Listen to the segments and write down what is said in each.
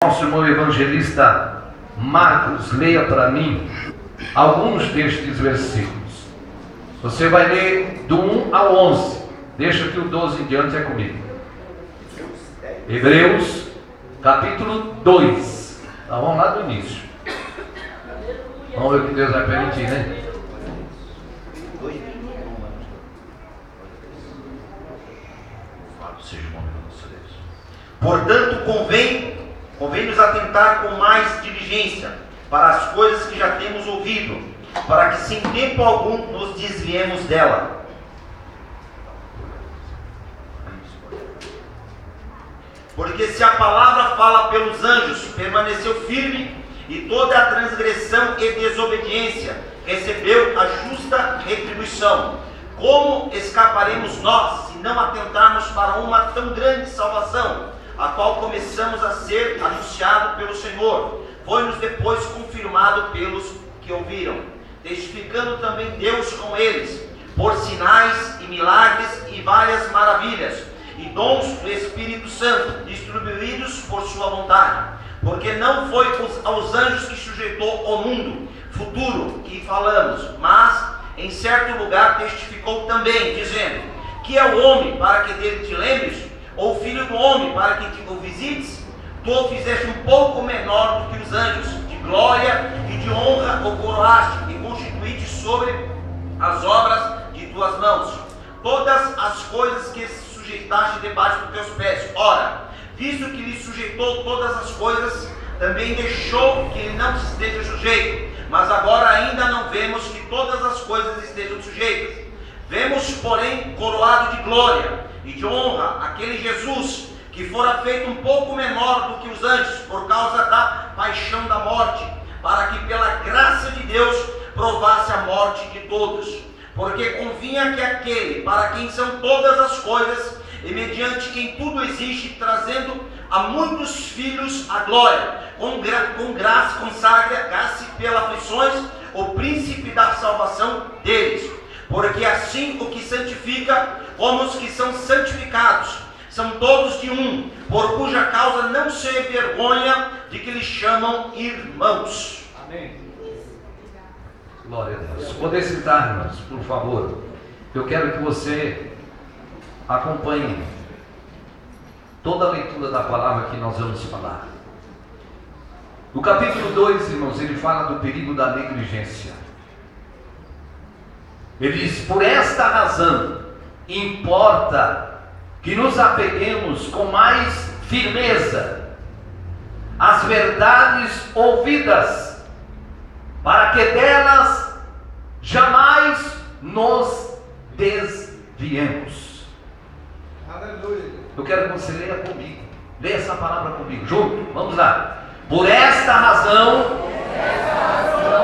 Nosso irmão evangelista Marcos, leia para mim alguns destes versículos. Você vai ler do 1 ao 11. Deixa que o 12 em diante é comigo. Hebreus, capítulo 2. Então, vamos lá do início. Vamos ver o que Deus vai permitir, né? Portanto, convém-nos atentar com mais diligência para as coisas que já temos ouvido, para que sem tempo algum nos desviemos dela. Porque se a palavra fala pelos anjos, permaneceu firme, e toda a transgressão e desobediência recebeu a justa retribuição. Como escaparemos nós, se não atentarmos para uma tão grande salvação, a qual começamos a ser anunciado pelo Senhor? Foi-nos depois confirmado pelos que ouviram, testificando também Deus com eles, por sinais e milagres e várias maravilhas, e dons do Espírito Santo, distribuídos por sua vontade. Porque não foi aos anjos que sujeitou o mundo futuro que falamos, mas em certo lugar testificou também, dizendo: que é o homem para que dele te lembres, ou o filho do homem para que te o visites? Tu o fizeste um pouco menor do que os anjos, de glória e de honra o coroaste, e constituíste sobre as obras de tuas mãos todas as coisas que sujeitaste debaixo dos teus pés. Ora, visto que lhe sujeitou todas as coisas, também deixou que ele não esteja sujeito. Mas agora ainda não vemos que todas as coisas estejam sujeitas. Vemos, porém, coroado de glória e de honra aquele Jesus, que fora feito um pouco menor do que os anjos, por causa da paixão da morte, para que pela graça de Deus provasse a morte de todos. Porque convinha que aquele para quem são todas as coisas, e mediante quem tudo existe, trazendo a muitos filhos a glória, com graça consagra-se pelas aflições o príncipe da salvação deles. Porque assim o que santifica, como os que são santificados, são todos de um, por cuja causa não se envergonha de que lhes chamam irmãos. Amém. Glória a Deus. Poder citar, irmãos, por favor. Eu quero que você acompanhe toda a leitura da palavra que nós vamos falar. No capítulo 2, irmãos, ele fala do perigo da negligência. Ele diz: por esta razão importa que nos apeguemos com mais firmeza às verdades ouvidas, para que delas jamais nos desviemos. Aleluia. Eu quero que você leia comigo. Leia essa palavra comigo, junto. Vamos lá. Por esta razão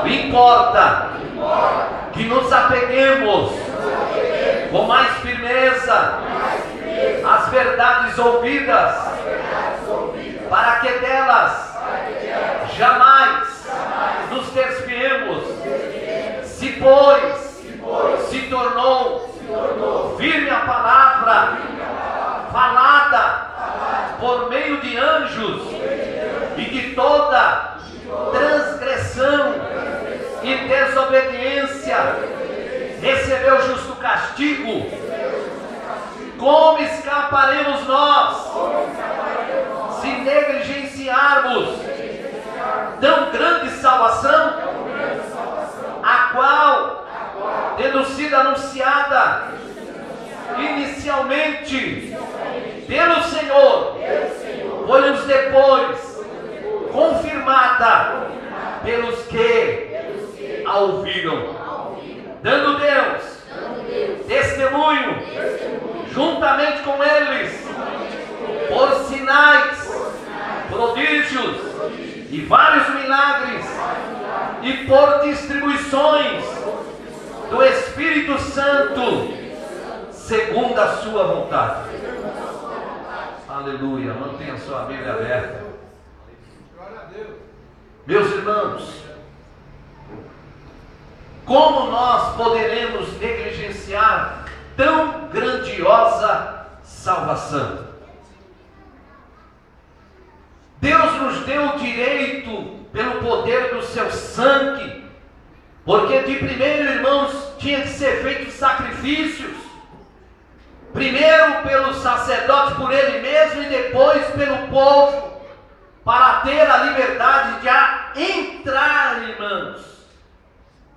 importa que nos apeguemos com mais firmeza às verdades ouvidas, para que delas jamais nos desviemos. Se pois se tornou firme a palavra falada por meio de anjos, e que toda transgressão e desobediência recebeu justo castigo, como escaparemos nós se negligenciarmos tão grande salvação, a qual, tendo sido anunciada inicialmente pelo Senhor, foi-nos depois confirmada pelos que a ouviram, dando Deus testemunho juntamente com eles, por sinais, prodígios e vários milagres, e por distribuições do Espírito Santo, segundo a sua vontade. Aleluia. Mantenha a sua Bíblia aberta. Glória a Deus. Meus irmãos, como nós poderemos negligenciar tão grandiosa salvação? Deus nos deu o direito, pelo poder do seu sangue, porque de primeiro, irmãos, tinha que ser feitos sacrifícios. Primeiro pelo sacerdote, por ele mesmo, e depois pelo povo, para ter a liberdade de entrar, irmãos,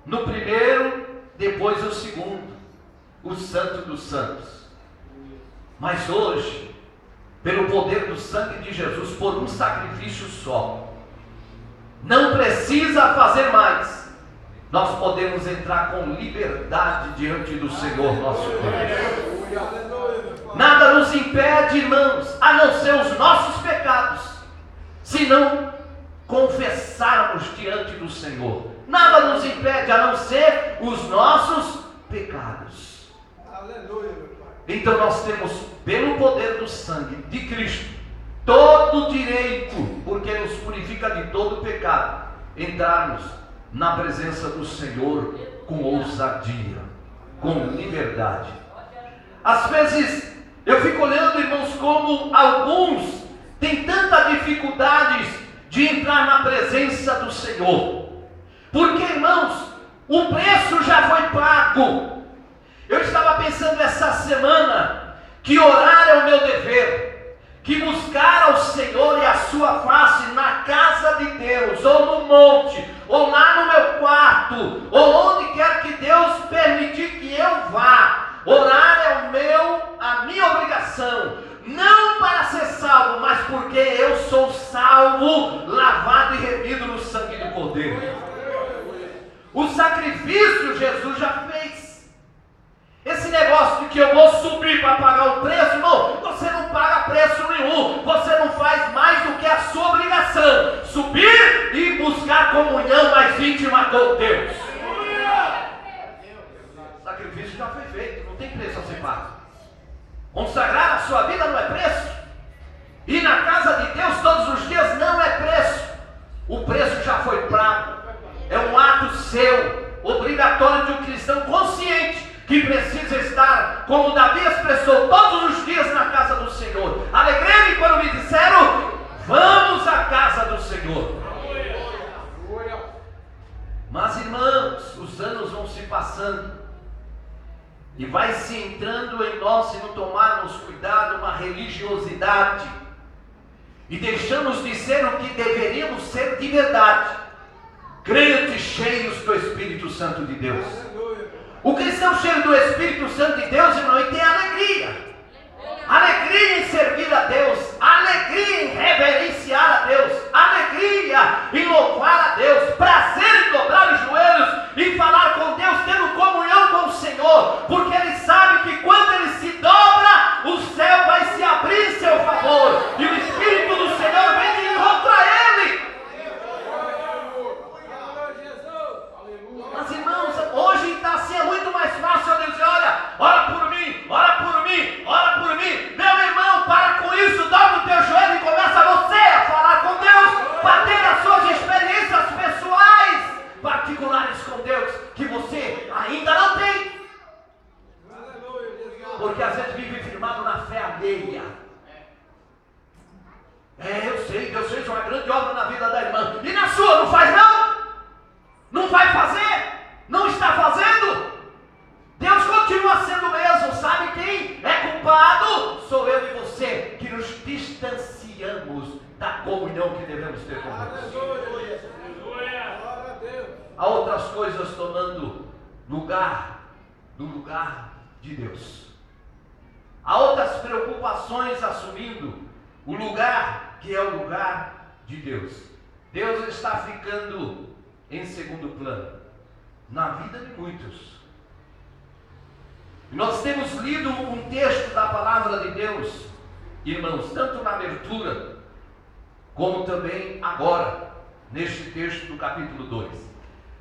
no primeiro, depois o segundo, o Santo dos Santos. Mas hoje, pelo poder do sangue de Jesus, por um sacrifício só, não precisa fazer mais, nós podemos entrar com liberdade diante do Senhor nosso Deus. Nada nos impede, irmãos, a não ser os nossos pecados, se não confessarmos diante do Senhor. Nada nos impede, a não ser os nossos pecados. Aleluia, meu Pai. Então nós temos, pelo poder do sangue de Cristo, todo o direito, porque nos purifica de todo pecado, entrarmos na presença do Senhor com ousadia, com liberdade. Às vezes eu fico olhando, irmãos, como alguns têm tanta dificuldade de entrar na presença do Senhor, porque, irmãos, o preço já foi pago. Eu estava pensando essa semana que orar é o meu dever, que buscar ao Senhor e a sua face na casa de Deus, ou no monte, ou lá no meu quarto, ou onde quer que Deus permitir que eu vá. Orar é a minha obrigação, não para ser salvo, mas porque eu sou salvo, lavado e remido no sangue do Cordeiro. O sacrifício Jesus já fez. Esse negócio de que eu vou subir para pagar o preço, irmão, você não paga preço nenhum, você não faz mais do que a sua obrigação, subir e buscar comunhão mais íntima com Deus. O sacrifício já foi feito, não tem preço a ser pago. Consagrar a sua vida não é preço, e na casa de Deus todos os dias não é preço. O preço já foi pago, é um ato seu, obrigatório de um cristão consciente, que precisa estar, como Davi expressou, todos os dias na casa do Senhor. Alegrei-me quando me disseram, vamos à casa do Senhor. Mas, irmãos, os anos vão se passando, e vai se entrando em nós, se não tomarmos cuidado, uma religiosidade, e deixamos de ser o que deveríamos ser de verdade, crentes cheios do Espírito Santo de Deus. O cristão cheio do Espírito Santo de Deus, irmão, ele tem alegria. Alegria em servir a Deus, alegria em reverenciar a Deus, alegria em louvar a Deus, prazer em dobrar os joelhos e falar com Deus, tendo comunhão com o Senhor, porque ele sabe que quando ele se dobra, o céu vai se abrir em seu favor, e o Espírito do Senhor vem de encontro a ele. Mas, irmãos, hoje está assim, é muito mais fácil eu dizer, olha, ora por mim, ora por mim, ora por mim. Meu irmão, para com isso, dobra o teu joelho e começa você a falar com Deus, para ter as suas experiências pessoais, particulares com Deus, que você ainda não tem. Porque às vezes vive firmado na fé alheia. Eu sei, Deus fez uma grande obra na vida da irmã, e na sua não faz não? Não vai fazer? Não está fazendo? Deus continua sendo o mesmo. Sabe quem é culpado? Sou eu e você, que nos distanciamos da comunhão que devemos ter com Deus. Há outras coisas tomando lugar do lugar de Deus. Há outras preocupações assumindo o lugar que é o lugar de Deus. Deus está ficando em segundo plano na vida de muitos. Nós temos lido um texto da palavra de Deus, irmãos, tanto na abertura como também agora neste texto do capítulo 2,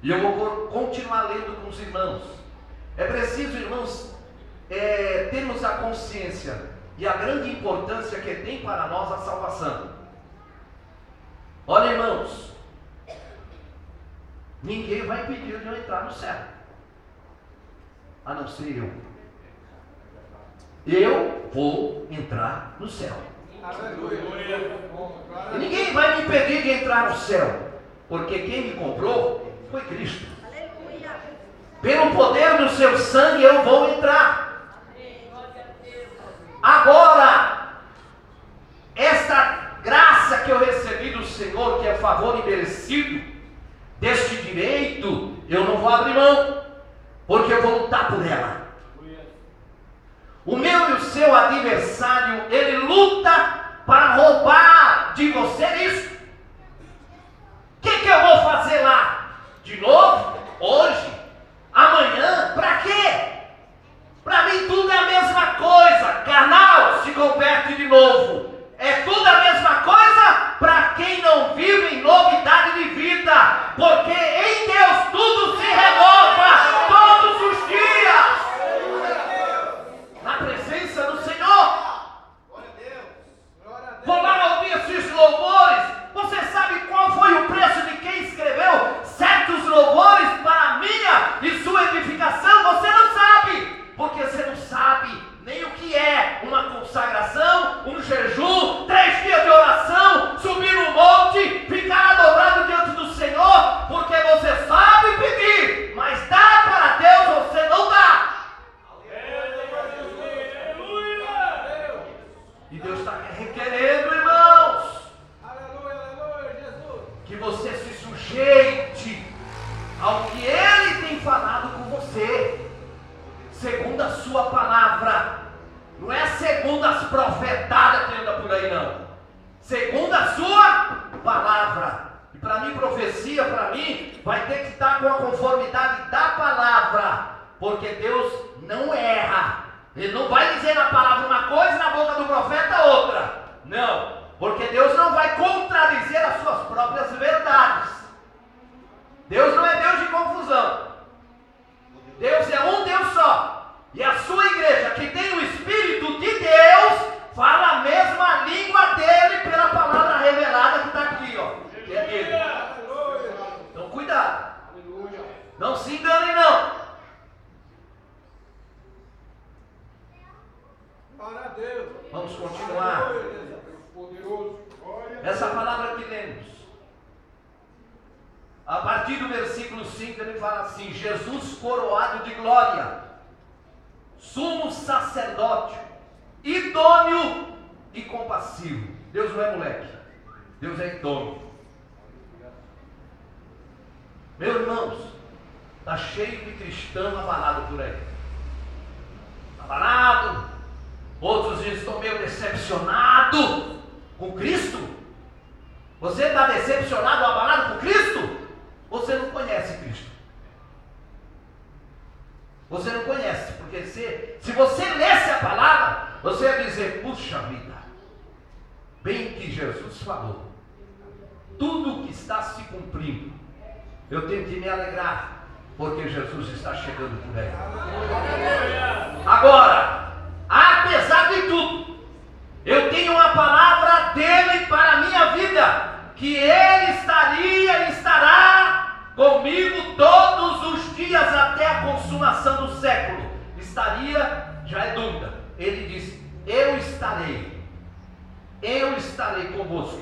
e eu vou continuar lendo com os irmãos. É preciso, irmãos, termos a consciência e a grande importância que tem para nós a salvação. Olha, irmãos, ninguém vai impedir de eu entrar no céu, a não ser eu. Eu vou entrar no céu. Aleluia. E ninguém vai me impedir de entrar no céu, porque quem me comprou foi Cristo. Pelo poder do seu sangue eu vou entrar. Agora, esta graça que eu recebi do Senhor, que é favor imerecido, deste direito, eu não vou abrir mão, porque eu vou lutar por ela. O meu e o seu adversário, ele luta para roubar de você isso. O que eu vou fazer lá? De novo? Hoje? Amanhã? Para quê? Para mim tudo é a mesma coisa. Carnal se converte de novo. É tudo a mesma coisa para quem não vive em novidade de vida. Porque em Deus tudo se renova todos os dias. Na presença do Senhor. Vou lá ouvir esses louvores. Você sabe qual foi o preço de quem escreveu certos louvores para a minha e sua edificação? Você não sabe, porque você não sabe nem o que é uma consagração, um jejum, 3 dias de oração, subir no monte, ficar dobrado diante do Senhor, porque você sabe pedir, mas dá para Deus você não dá. E Deus está requerendo, irmãos, que você se sujeite ao que Ele tem falado com você, segundo a sua palavra. Não é segundo as profetadas que anda por aí, não. Segundo a sua palavra. E para mim, profecia, para mim, vai ter que estar com a conformidade da palavra, porque Deus não erra. Ele não vai dizer na palavra uma coisa e na boca do profeta outra. Não, porque Deus não vai contradizer as suas próprias verdades. Deus não é Deus de confusão. Deus é um Deus só. E a sua igreja, que tem o Espírito de Deus, fala a mesma língua dele pela palavra revelada que está aqui, ó, que é dele. Então cuidado. Não se enganem, não. Vamos continuar. Essa palavra que lemos, a partir do versículo 5, ele fala assim: Jesus coroado de glória, sumo sacerdote, idôneo e compassivo. Deus não é moleque, Deus é idôneo. Meus irmãos, está cheio de cristão abalado por aí. Abalado. Outros dizem: estou meio decepcionado com Cristo. Você está decepcionado ou abalado com Cristo? Você não conhece Cristo. Você não conhece, porque se você lesse a palavra, você ia dizer: puxa vida, bem que Jesus falou, tudo que está se cumprindo, eu tenho que me alegrar, porque Jesus está chegando por aí. Agora, apesar de tudo, eu tenho uma palavra dele para a minha vida, que ele estará comigo todos os dias até a consumação do século. Estaria, já é dúvida. Ele diz: eu estarei convosco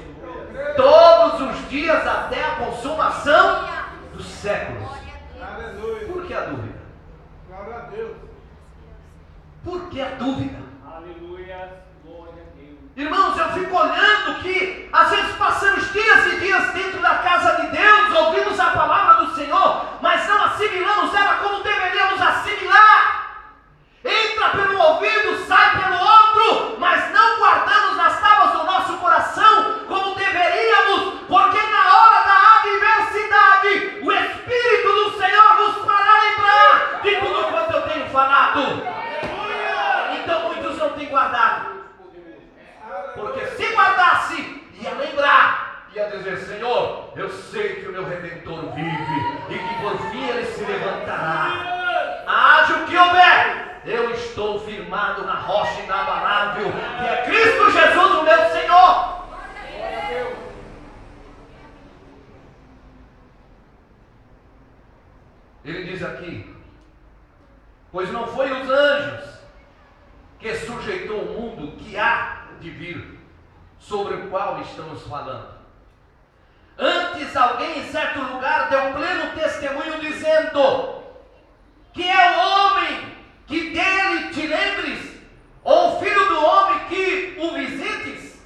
todos os dias até a consumação dos séculos. Por que a dúvida? Glória a Deus. Por que a dúvida? Aleluia, glória a Deus. Irmãos, eu fico olhando que às vezes passamos dias e dias dentro da casa de Deus, ouvimos a palavra do Senhor, mas não assimilamos ela como deveríamos assimilar. Entra pelo ouvido, sai pelo outro, mas não guardamos nas tábuas do nosso coração como deveríamos, porque na hora da adversidade, o Espírito do Senhor nos fará lembrar de tudo quanto eu tenho falado. Então muitos não têm guardado, porque se guardasse, ia lembrar, ia dizer: Senhor, eu sei que o meu Redentor vive e que por fim ele se levantará. Haja o que houver, eu estou firmado na rocha inabalável, que é Cristo Jesus, o meu Senhor. Ele diz aqui: pois não foi os anjos que sujeitou o mundo que há de vir, sobre o qual estamos falando. Antes, alguém em certo lugar deu pleno testemunho dizendo: que é o homem que dele te lembres, ou o filho do homem que o visites?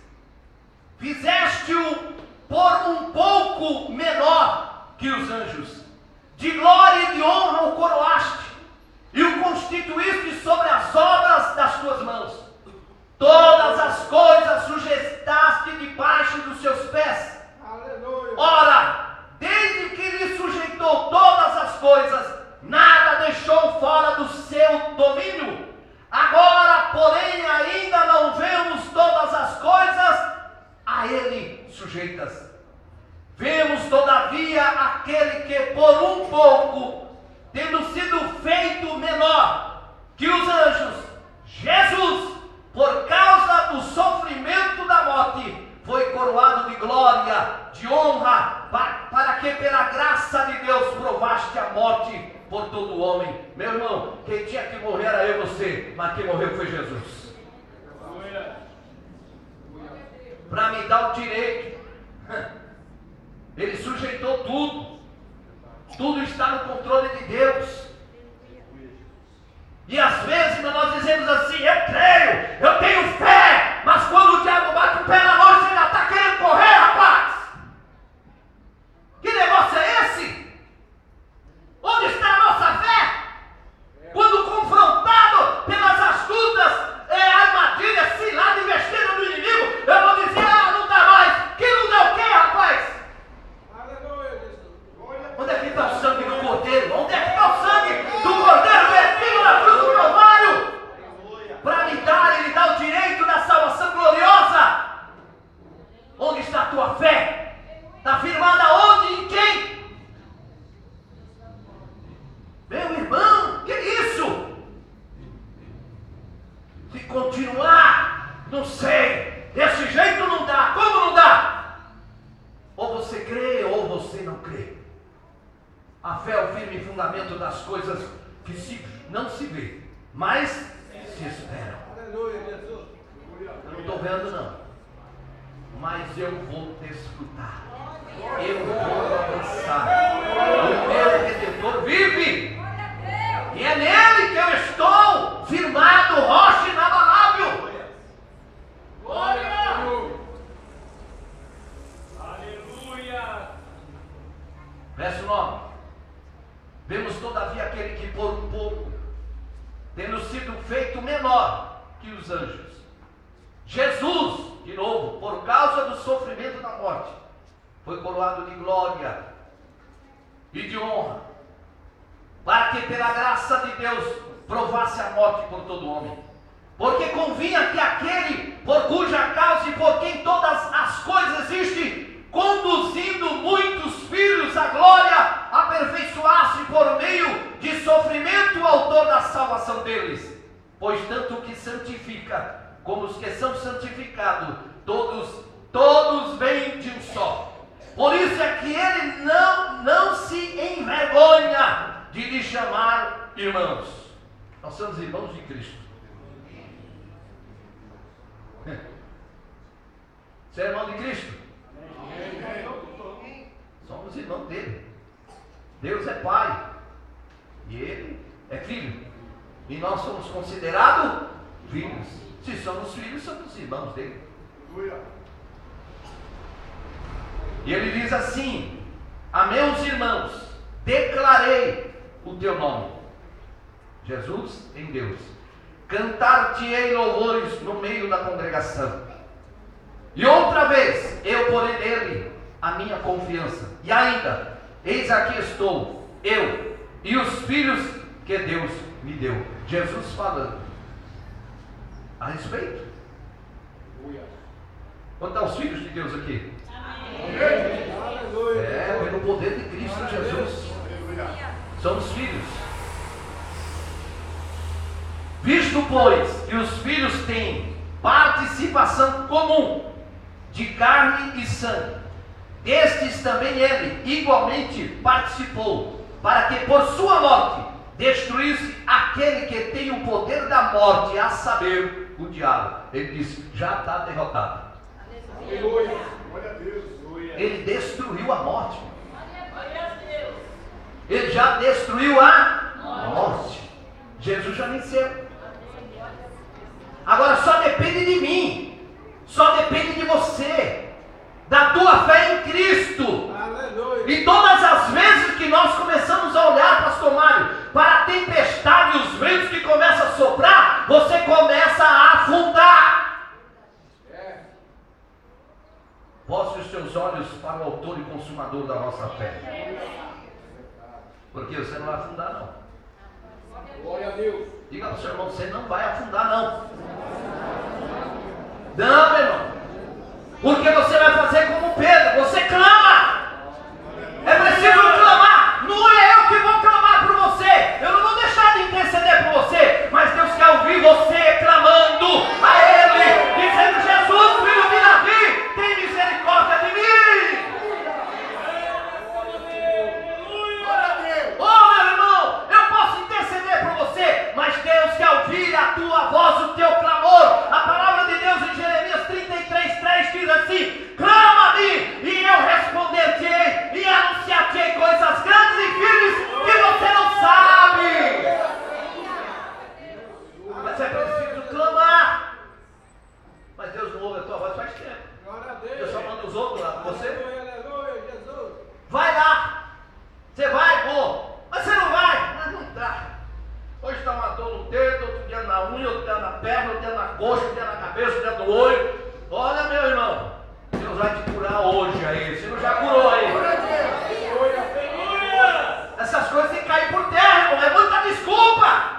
Fizeste-o por um pouco menor que os anjos, de glória e de honra o coroaste, e o constituíste sobre as obras das tuas mãos. Todas as coisas sujeitaste debaixo dos seus pés. Aleluia. Ora, desde que lhe sujeitou todas as coisas, nada deixou fora do seu domínio. Agora, porém, ainda não vemos todas as coisas a ele sujeitas. Vemos, todavia, aquele que por um pouco, tendo sido feito menor que os anjos, Jesus, por causa do sofrimento da morte, foi coroado de glória, de honra, para que pela graça de Deus provaste a morte por todo homem. Meu irmão, quem tinha que morrer era eu e você, mas quem morreu foi Jesus. Para me dar o direito, Ele sujeitou tudo. Tudo está no controle de Deus. E às vezes nós dizemos assim: eu creio, eu tenho fé, mas quando o diabo bate o pé na noite, você já está querendo correr, rapaz. Que negócio é esse? Onde está a nossa fé? Quando confrontado pelas astutas armadilhas, cilada, investida do inimigo, eu vou dizer: ah, não dá mais. Que não dá o quê, rapaz? Aleluia, Jesus. Glória a Onde é que está o sangue do Cordeiro? Onde é que está o sangue do Cordeiro vertido na cruz do Calvário? Para me dar, Ele dá o direito da salvação gloriosa. Onde está a tua fé? Está firmada onde? Em quem? Meu irmão, que isso? Se continuar, não sei, desse jeito não dá. Como não dá? Ou você crê ou você não crê. A fé é o firme fundamento das coisas que não se vê, mas se esperam. Aleluia, Jesus. Eu não estou vendo não, mas eu vou desfrutar. Eu vou avançar. O meu Redentor vive. E é nele que eu estou firmado, rocha inabalável. Glória! Aleluia! Verso 9. Vemos todavia aquele que por um pouco, tendo sido feito menor que os anjos, Jesus, de novo, por causa do sofrimento da morte, foi coroado de glória e de honra, para que pela graça de Deus provasse a morte por todo homem. Porque convinha que aquele por cuja causa e por quem todas as coisas existem, conduzindo muitos filhos à glória, aperfeiçoasse por meio de sofrimento o autor da salvação deles. Pois tanto o que santifica como os que são santificados, todos vêm de um só. Por isso é que ele não se envergonha de lhe chamar irmãos. Nós somos irmãos de Cristo. Você é irmão de Cristo? Somos irmãos dele. Deus é pai e ele é filho, e nós somos considerados filhos. Se somos filhos, somos irmãos dele. E ele diz assim: a meus irmãos declarei o teu nome. Jesus em Deus. Cantar-te-ei louvores no meio da congregação. E outra vez eu porei nele a minha confiança. E ainda, eis aqui estou, eu e os filhos que Deus me deu. Jesus falando a respeito. Quantos são os filhos de Deus aqui? Aleluia. É, pelo poder de Cristo Jesus. Somos filhos. Visto, pois, que os filhos têm participação comum de carne e sangue, destes também ele igualmente participou, para que por sua morte destruísse aquele que tem o poder da morte, a saber, o diabo. Ele disse: já está derrotado. Aleluia. Glória a Deus. Ele destruiu a morte. Ele já destruiu a morte. Jesus já venceu. Agora só depende de mim. Só depende de você. Da tua fé em Cristo. Aleluia. E todas as vezes que nós começamos a olhar, pastor Mário, para a tempestade e os ventos que começam a soprar, você começa a afundar. Volte os seus olhos para o autor e consumador da nossa fé. Porque você não vai afundar, não. Glória a Deus. Diga para o seu irmão, você não vai afundar, não. Não, meu irmão. Porque você vai fazer como Pedro, você clama. É preciso clamar. Não é eu que vou clamar por você. Eu não vou deixar de interceder por você. Mas Deus quer ouvir você clamando a Ele, dizendo: Jesus, filho de Davi, tem misericórdia de mim. Oh, meu irmão, eu posso interceder por você, mas Deus quer ouvir a tua voz, o teu clamor. A palavra de Deus em Jeremias 33:3 diz assim: clama-me e eu responder-te-ei e anunciar-te-ei coisas grandes e firmes que você não sabe. Mas é preciso clamar. Mas Deus não ouve a tua voz faz tempo. Glória a Deus. Deus só manda os outros lá com você. Aleluia, aleluia, Jesus. Vai lá. Você vai, pô. Mas você não vai. Mas não dá. Hoje está uma dor no dedo, outro dia na unha, outro dia na perna, outro dia na coxa, outro dia na cabeça, outro dia no olho. Olha, meu irmão, Deus vai te curar hoje aí. Você não já curou aí. Essas coisas têm que cair por terra, irmão. É muita desculpa.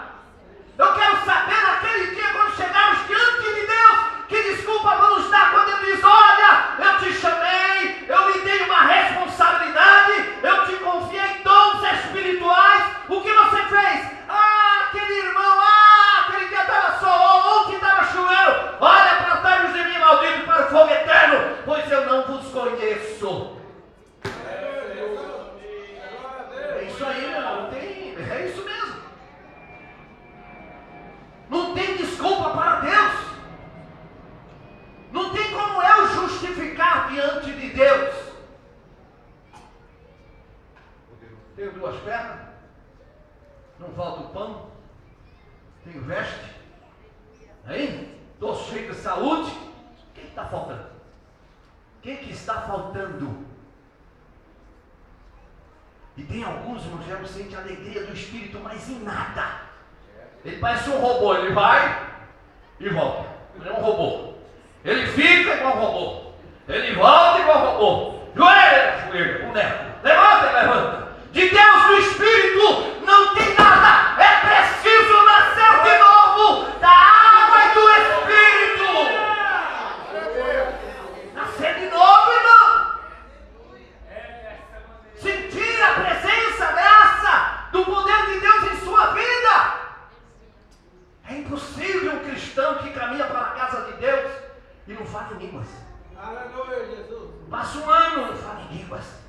Eu quero saber naquele dia, quando chegarmos diante de Deus, que desculpa vamos dar quando Ele diz: olha, eu te chamei, eu lhe dei uma responsabilidade, eu te confiei dons espirituais. O que você fez? Ah, aquele irmão, aquele dia estava sol, ontem estava chovendo. Olha, apartai-vos de mim, maldito, para o fogo eterno, pois eu não vos conheço. É isso aí, meu irmão, não tem, é isso mesmo. Não tem desculpa para Deus. Não tem como eu justificar diante de Deus. Tenho duas pernas, não falta o pão, tenho veste, aí, estou cheio de saúde. O que está faltando? O que está faltando? E tem alguns, irmãos, que não sentem a alegria do Espírito, mas em nada. Ele parece um robô, ele vai e volta. Ele é um robô. Ele fica igual um robô. Ele volta igual um robô. Joelho, boneco. Levanta e levanta. De Deus no Espírito não tem nada. É preciso nascer de novo da água e do Espírito. Nascer de novo, irmão. Sentir a presença, a graça do poder de Deus em sua vida. É impossível um cristão que caminha para a casa de Deus e não fala em línguas. Aleluia, Jesus. Passa um ano, não fala em línguas.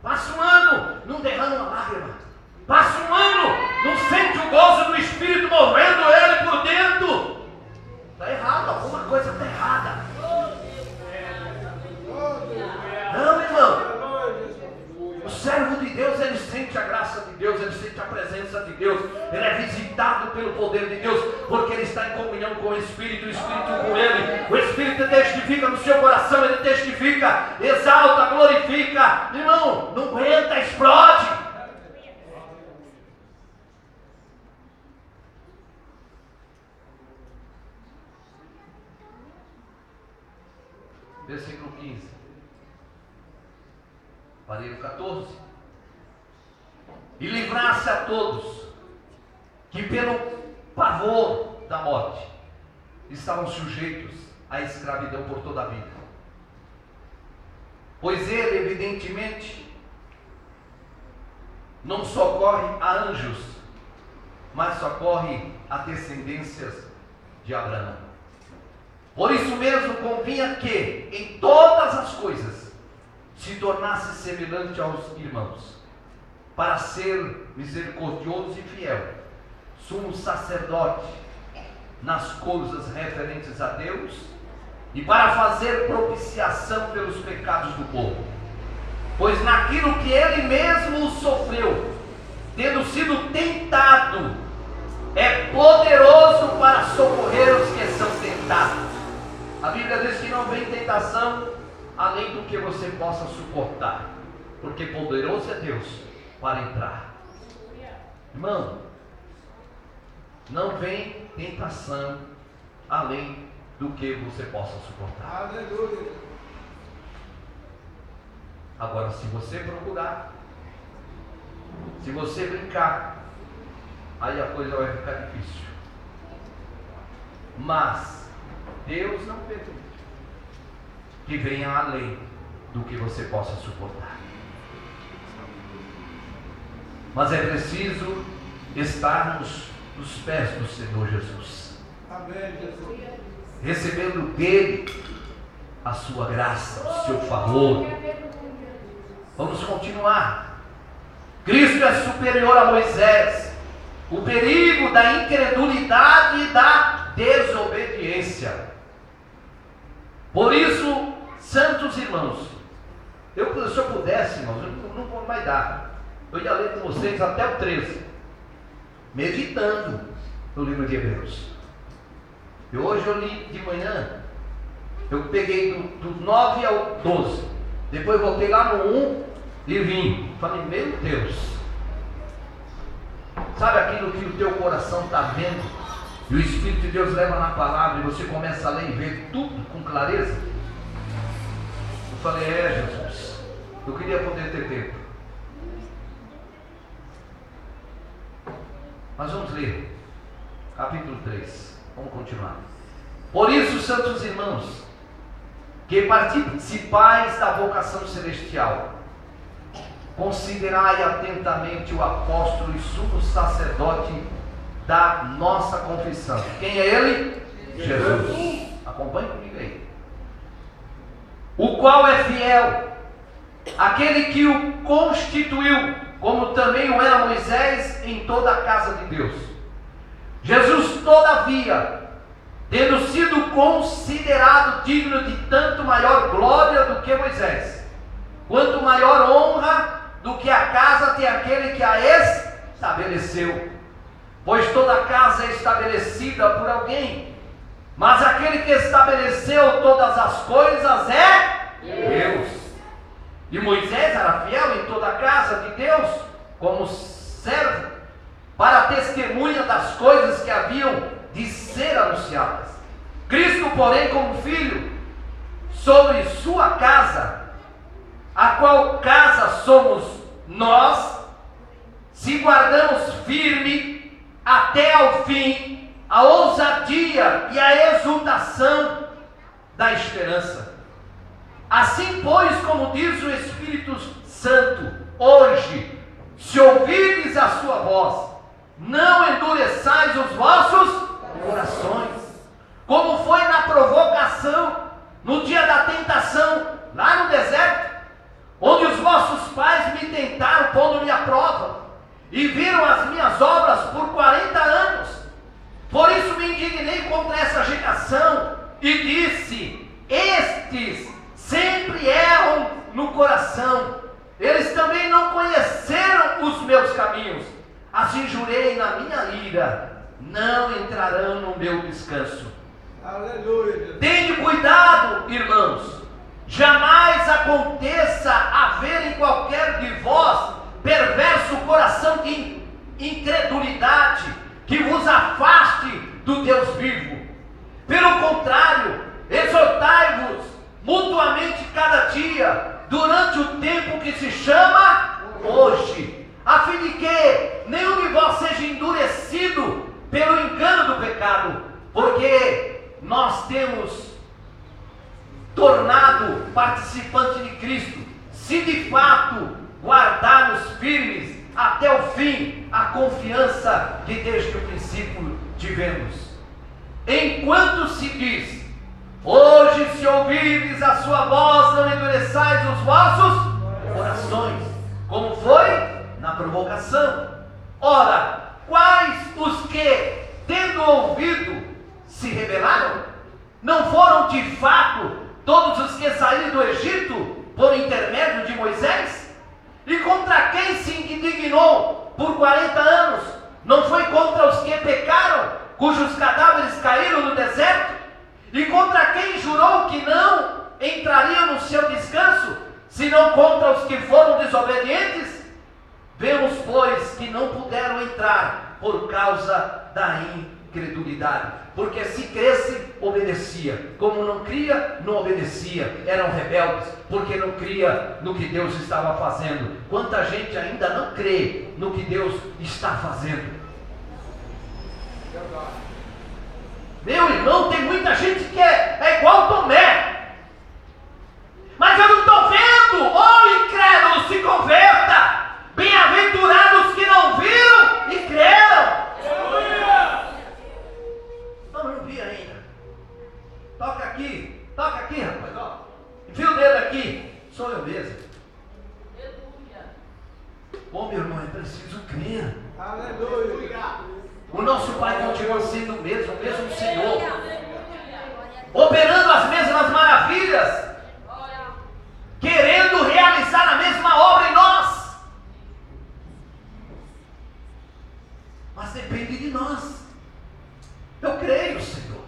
Passa um ano, não derrama uma lágrima. Passa um ano, não sente o gozo do Espírito movendo ele por dentro. Está errado, alguma coisa está errada. Não, irmão. O servo de Deus, ele sente a graça de Deus, ele sente a presença de Deus, ele é visitado pelo poder de Deus, porque ele está em comunhão com o Espírito com ele. O Espírito testifica no seu coração, ele testifica, exalta, glorifica. Irmão, não aguenta, explode. Versículo 15. Parei no 14. E livrasse a todos que pelo pavor da morte estavam sujeitos à escravidão por toda a vida. Pois ele, evidentemente, não socorre a anjos, mas socorre a descendências de Abraão. Por isso mesmo convinha que, em todas as coisas, se tornasse semelhante aos irmãos, para ser misericordioso e fiel, sumo sacerdote nas coisas referentes a Deus e para fazer propiciação pelos pecados do povo. Pois naquilo que ele mesmo sofreu, tendo sido tentado, é poderoso para socorrer os que são tentados. A Bíblia diz que não vem tentação além do que você possa suportar, porque poderoso é Deus para entrar. Irmão, não vem tentação além do que você possa suportar. Aleluia. Agora, se você procurar, se você brincar, aí a coisa vai ficar difícil. Mas Deus não permite que venha além do que você possa suportar. Mas é preciso estarmos nos pés do Senhor Jesus, Amém, Jesus. recebendo dele a sua graça, o seu favor. Vamos continuar. Cristo é superior a Moisés. O perigo da incredulidade e da desobediência. Por isso, santos irmãos, se eu pudesse, irmãos, não vou mais dar. Eu ia ler com vocês até o 13, meditando no livro de Hebreus. E hoje eu li de manhã, eu peguei do 9 ao 12, depois voltei lá no 1 e vim. Falei, meu Deus, sabe aquilo que o teu coração está vendo, e o Espírito de Deus leva na palavra, e você começa a ler e ver tudo com clareza? Eu falei, Jesus, eu queria poder ter tempo. Mas vamos ler, capítulo 3, vamos continuar. Por isso, santos irmãos, que participais da vocação celestial, considerai atentamente o apóstolo e sumo sacerdote da nossa confissão. Quem é ele? Jesus. Acompanhe comigo aí. O qual é fiel, aquele que o constituiu, como também o era Moisés em toda a casa de Deus. Jesus, todavia, tendo sido considerado digno de tanto maior glória do que Moisés, quanto maior honra do que a casa tem aquele que a estabeleceu. Pois toda casa é estabelecida por alguém, mas aquele que estabeleceu todas as coisas é Deus. E Moisés era fiel em toda a casa de Deus, como servo, para testemunha das coisas que haviam de ser anunciadas. Cristo, porém, como filho, sobre sua casa, a qual casa somos nós, se guardamos firme até ao fim a ousadia e a exultação da esperança. Assim, pois, como diz o Espírito Santo, hoje, se ouvirdes a sua voz, não endureçais os vossos corações, como foi na provocação, no dia da tentação, lá no deserto, onde os vossos pais me tentaram, pondo-me à prova, e viram as minhas obras por 40 anos. Por isso me indignei contra essa geração, e disse, estes sempre erram no coração, eles também não conheceram os meus caminhos. Assim jurei na minha ira, não entrarão no meu descanso. Aleluia. Tende cuidado, irmãos, jamais aconteça haver em qualquer de vós perverso coração de incredulidade, que vos afaste do Deus vivo. Pelo contrário, exortai-vos mutuamente cada dia, durante o tempo que se chama hoje, a fim de que nenhum de vós seja endurecido pelo engano do pecado, porque nós temos tornado participante de Cristo, se de fato guardarmos firmes até o fim a confiança que desde o princípio tivemos. Enquanto se diz, hoje se ouvirdes a sua voz, não endureçais os vossos corações, como foi na provocação. Ora, quais os que, tendo ouvido, se rebelaram? Não foram de fato todos os que saíram do Egito por intermédio de Moisés? E contra quem se indignou por 40 anos? Não foi contra os que pecaram, cujos cadáveres caíram no deserto? E contra quem jurou que não entrariam no seu descanso, senão contra os que foram desobedientes? Vemos, pois, que não puderam entrar por causa da incredulidade. Porque se cresce, obedecia. Como não cria, não obedecia. Eram rebeldes, porque não cria no que Deus estava fazendo. Quanta gente ainda não crê no que Deus está fazendo. Meu irmão, tem muita gente que é igual Tomé. Mas eu não estou vendo. Oh, incrédulo, se converta. Bem-aventurados que não viram e creram. Não vi ainda. Toca aqui, rapaz, ó. Enfia o dedo aqui. Sou eu mesmo. Bom, meu irmão, é preciso crer. Aleluia. O nosso Pai continua sendo o mesmo Senhor, operando as mesmas maravilhas, querendo realizar a mesma obra em nós. Mas depende de nós. Eu creio, Senhor.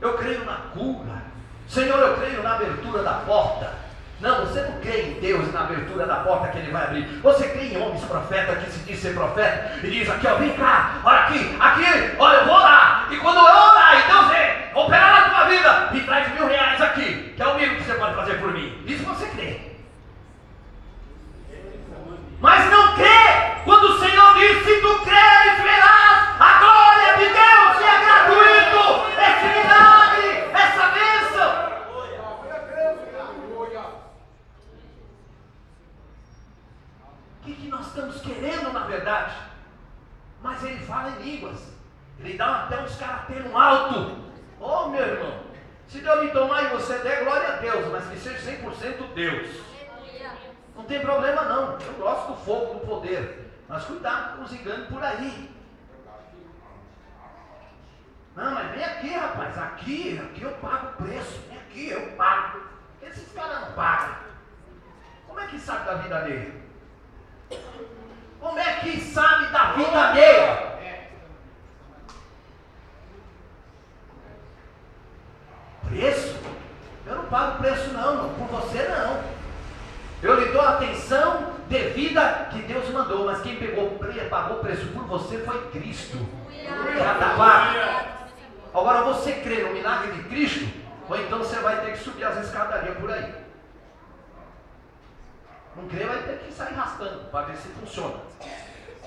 Eu creio na cura. Senhor, eu creio na abertura da porta. Não, você não crê em Deus na abertura da porta que Ele vai abrir. Você crê em homens profetas que se diz ser profeta e diz aqui, ó, vem cá, olha aqui, olha, eu vou orar. E quando eu orar e Deus operar na tua vida, me traz R$1.000 aqui, que é o mínimo que você pode fazer por mim. Isso você crê. Mas não crê quando o Senhor diz, se tu creres, verás a glória de Deus, e é gratuito esse milagre, essa bênção. O que nós estamos querendo na verdade? Mas Ele fala em línguas, Ele dá até uns karatê no alto. Oh, meu irmão, se Deus me tomar e você der, glória a Deus, mas que seja 100% Deus. Não tem problema não, eu gosto do fogo, do poder, mas cuidado com os enganos por aí. Não, mas vem aqui, rapaz, aqui eu pago o preço, vem aqui, eu pago. Esses caras não pagam. Como é que sabe da vida alheia? Como é que sabe da vida alheia? Preço? Eu não pago preço não, por você não. Eu lhe dou a atenção devida que Deus mandou, mas quem pagou preço por você foi Cristo. Já está pago. Agora você crê no milagre de Cristo, ou então você vai ter que subir as escadarias por aí. Não crê, vai ter que sair arrastando para ver se funciona.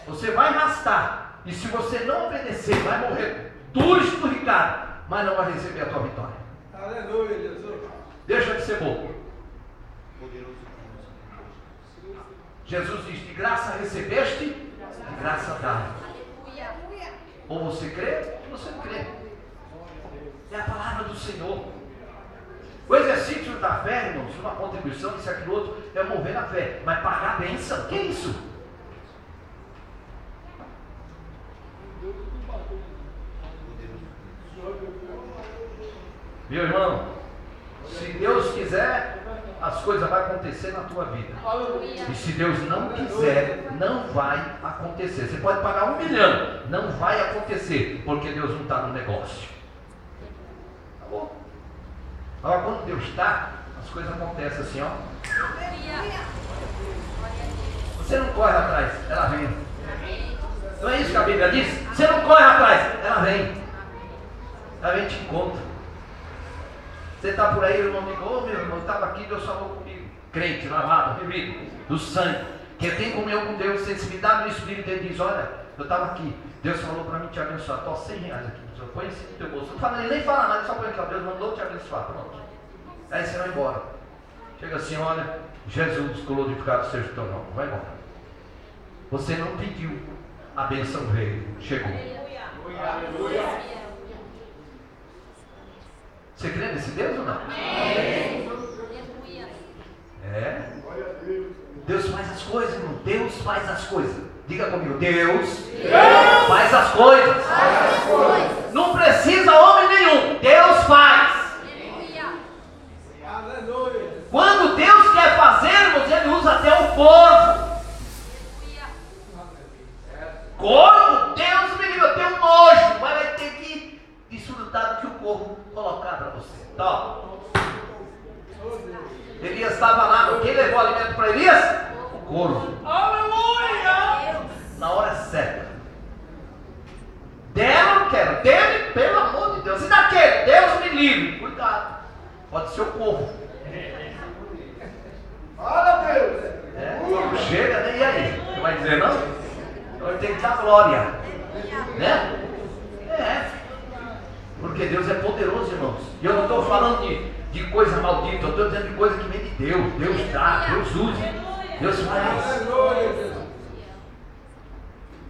Você vai arrastar, e se você não obedecer, vai morrer duro e esturricado, mas não vai receber a tua vitória. Aleluia, Jesus. Deixa de ser bobo. Jesus diz, de graça recebeste, de graça dá. Ou você crê, ou você não crê. É a palavra do Senhor. O exercício da fé, irmãos, uma contribuição, isso e aquilo outro, é mover na fé. Mas pagar a bênção, o que é isso? Meu irmão, se Deus quiser, as coisas vão acontecer na tua vida. E se Deus não quiser, não vai acontecer. Você pode pagar 1 milhão, não vai acontecer, porque Deus não está no negócio. Tá bom? Agora, quando Deus está, as coisas acontecem assim, ó. Você não corre atrás, ela vem. Não é isso que a Bíblia diz? Você não corre atrás, ela vem. Ela vem e te encontra. Você está por aí, o irmão ligou, meu irmão, estava aqui, Deus falou comigo. Crente, lavado, revido, do sangue. Quem tem comunhão com Deus, sensibilidade no Espírito, ele diz, olha, eu estava aqui, Deus falou para mim te abençoar, estou R$100 aqui, eu põe esse no teu bolso. Não fala, ele nem fala nada, ele só põe aqui, Deus mandou te abençoar, pronto. Aí você vai embora. Chega assim, olha, Jesus, glorificado seja o teu nome, vai embora. Você não pediu, a bênção veio, chegou. Aleluia. Você crê nesse Deus ou não? É. Deus faz as coisas, irmão. Deus faz as coisas. Diga comigo, Deus faz as coisas. Não precisa homem nenhum. Deus faz. para Elias? O corvo. Aleluia! Na hora certa. Dela eu quero, dele, pelo amor de Deus. E daquele, Deus me livre. Cuidado, pode ser o corvo. Fala, Deus. Não chega, né? E aí? Você vai dizer não? Então tem que dar glória, né? Porque Deus é poderoso, irmãos. E eu não estou falando de coisa maldita, eu estou dizendo de coisa que vem de Deus. Deus dá, Deus usa, Deus faz. Aleluia, Jesus.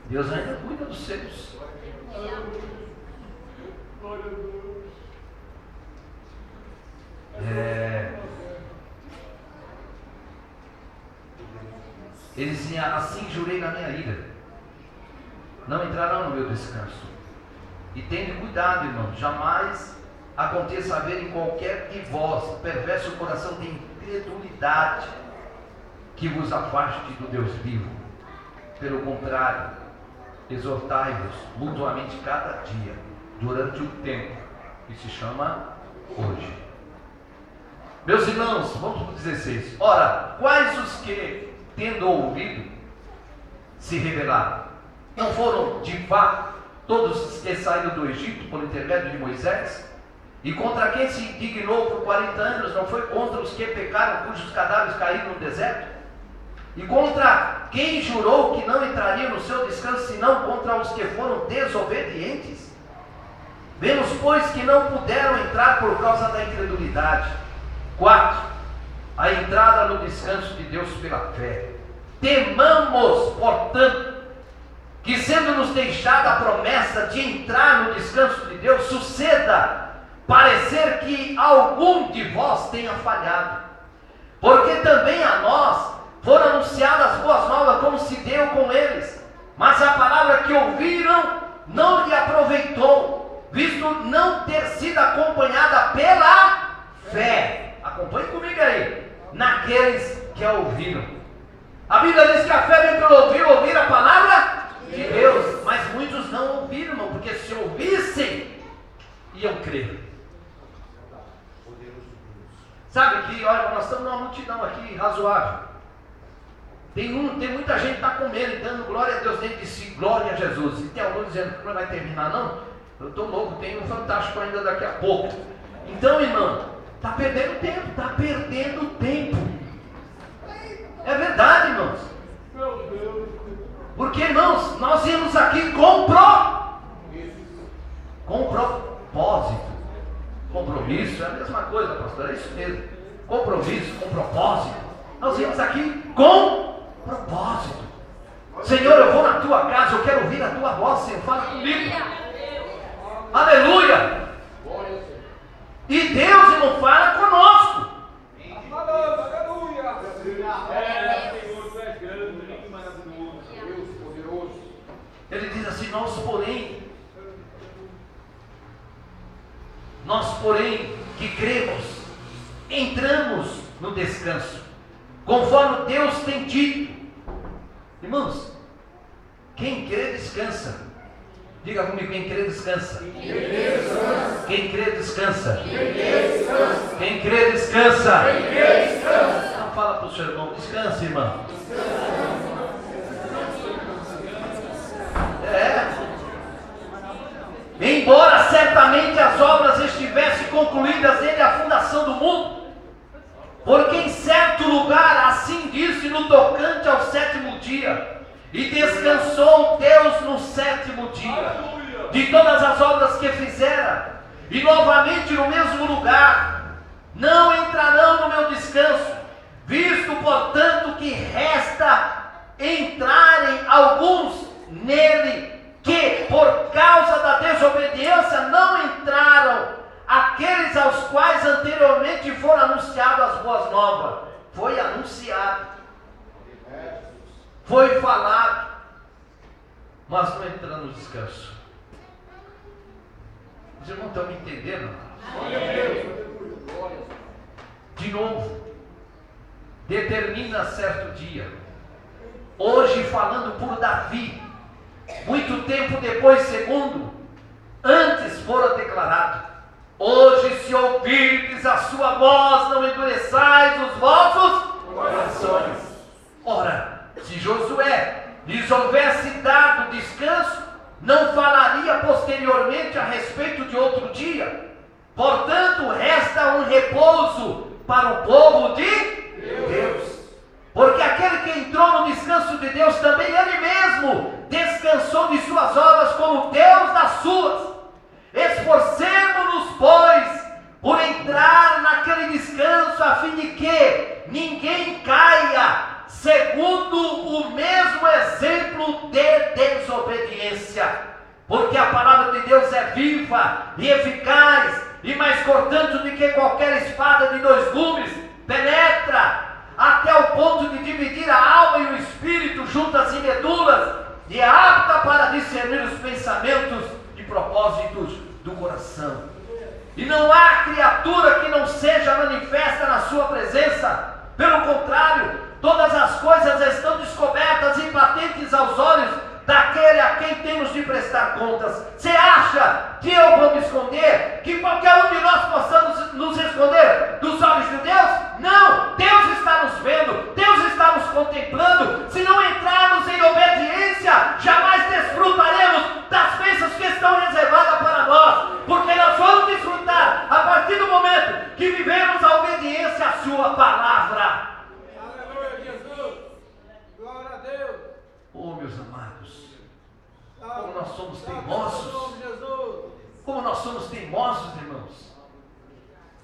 Deus ainda cuida dos seus. Ele dizia: assim jurei na minha ira, não entrarão no meu descanso. E tende cuidado, irmão, jamais aconteça haver em qualquer de vós perverso coração de incredulidade que vos afaste do Deus vivo. Pelo contrário, exortai-vos mutuamente cada dia, durante o tempo que se chama hoje. Meus irmãos, vamos para o 16. Ora, quais os que, tendo ouvido, se rebelaram? Não foram, de fato, todos os que saíram do Egito por intermédio de Moisés? E contra quem se indignou por 40 anos, não foi contra os que pecaram, cujos cadáveres caíram no deserto? E contra quem jurou que não entraria no seu descanso, senão contra os que foram desobedientes? Vemos, pois, que não puderam entrar por causa da incredulidade. 4. A entrada no descanso de Deus pela fé. Temamos, portanto, que sendo-nos deixada a promessa de entrar no descanso de Deus, suceda parecer que algum de vós tenha falhado. Porque também a nós foram anunciadas as boas novas, como se deu com eles. Mas a palavra que ouviram não lhe aproveitou, visto não ter sido acompanhada pela fé. Acompanhe comigo aí. Naqueles que a ouviram. A Bíblia diz que a fé vem pelo ouvir a palavra de Deus. Mas muitos não ouviram, irmão, porque se ouvissem, iam crer. Sabe que, olha, nós estamos numa multidão aqui razoável. Tem muita gente que está comendo e dando glória a Deus dentro de si, glória a Jesus. E tem alguns dizendo que não vai terminar, não. Eu estou louco, tem um fantástico ainda daqui a pouco. Então, irmão, está perdendo tempo, está perdendo tempo. É verdade, irmãos. Porque, irmãos, nós viemos aqui com propósito. Compromisso é a mesma coisa, pastor, é isso mesmo. Compromisso, com propósito. Nós viemos aqui com propósito. Senhor, eu vou na tua casa, eu quero ouvir a tua voz, Senhor, fala comigo. Aleluia. E Deus, irmão, fala conosco. Aleluia. Senhor, tu és grande, lindo e maravilhoso. Deus poderoso. Ele diz assim: nós porém que cremos, entramos no descanso, conforme Deus tem dito. Irmãos, quem crê descansa. Diga comigo: quem crê descansa. Quem crê descansa. Quem crê descansa. Então fala para o seu irmão: descansa, irmão. Embora certamente as obras estivessem concluídas desde a fundação do mundo, porque em certo lugar assim disse no tocante ao sétimo dia, e descansou Deus no sétimo dia de todas as obras que fizera, e novamente no mesmo lugar: não entrarão no meu descanso, visto portanto que resta entrarem alguns nele, que por causa da desobediência não entraram, aqueles aos quais anteriormente foram anunciadas as boas novas. Foi anunciado, foi falado, mas não entrando no descanso. Os irmãos estão me entendendo? De novo, determina certo dia, hoje falando por Davi, muito tempo depois, segundo, antes fora declarado: hoje se ouvirdes a sua voz, não endureçais os vossos corações. Ora, se Josué lhes houvesse dado descanso, não falaria posteriormente a respeito de outro dia. Portanto, resta um repouso para o povo de Deus. Porque aquele que entrou no descanso de Deus, também ele mesmo descansou de suas obras como Deus das suas. Esforcemo-nos, pois, por entrar naquele descanso, a fim de que ninguém caia, segundo o mesmo exemplo de desobediência. Porque a palavra de Deus é viva e eficaz, e mais cortante do que qualquer espada de 2 gumes, penetra até o ponto de dividir a alma e o espírito, juntas e medulas, e é apta para discernir os pensamentos e propósitos do coração. E não há criatura que não seja manifesta na sua presença. Pelo contrário, todas as coisas estão descobertas e patentes aos olhos daquele a quem temos de prestar contas. Você acha que eu vou me esconder? Que qualquer um de nós possamos nos esconder dos olhos de Deus? Não! Deus está nos vendo, Deus está nos contemplando. Se não entrarmos em obediência, jamais desfrutaremos das bênçãos que estão reservadas para nós, porque nós vamos desfrutar a partir do momento que vivemos a obediência à sua palavra. Aleluia, Jesus. Glória a Deus. Oh, meus amados, como nós somos teimosos, Jesus. como nós somos teimosos, irmãos.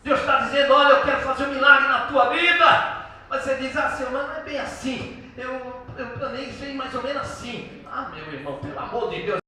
Deus está dizendo: olha, eu quero fazer um milagre na tua vida. Mas você diz: ah, Senhor, mas não é bem assim. Eu planejei mais ou menos assim. Ah, meu irmão, pelo amor de Deus.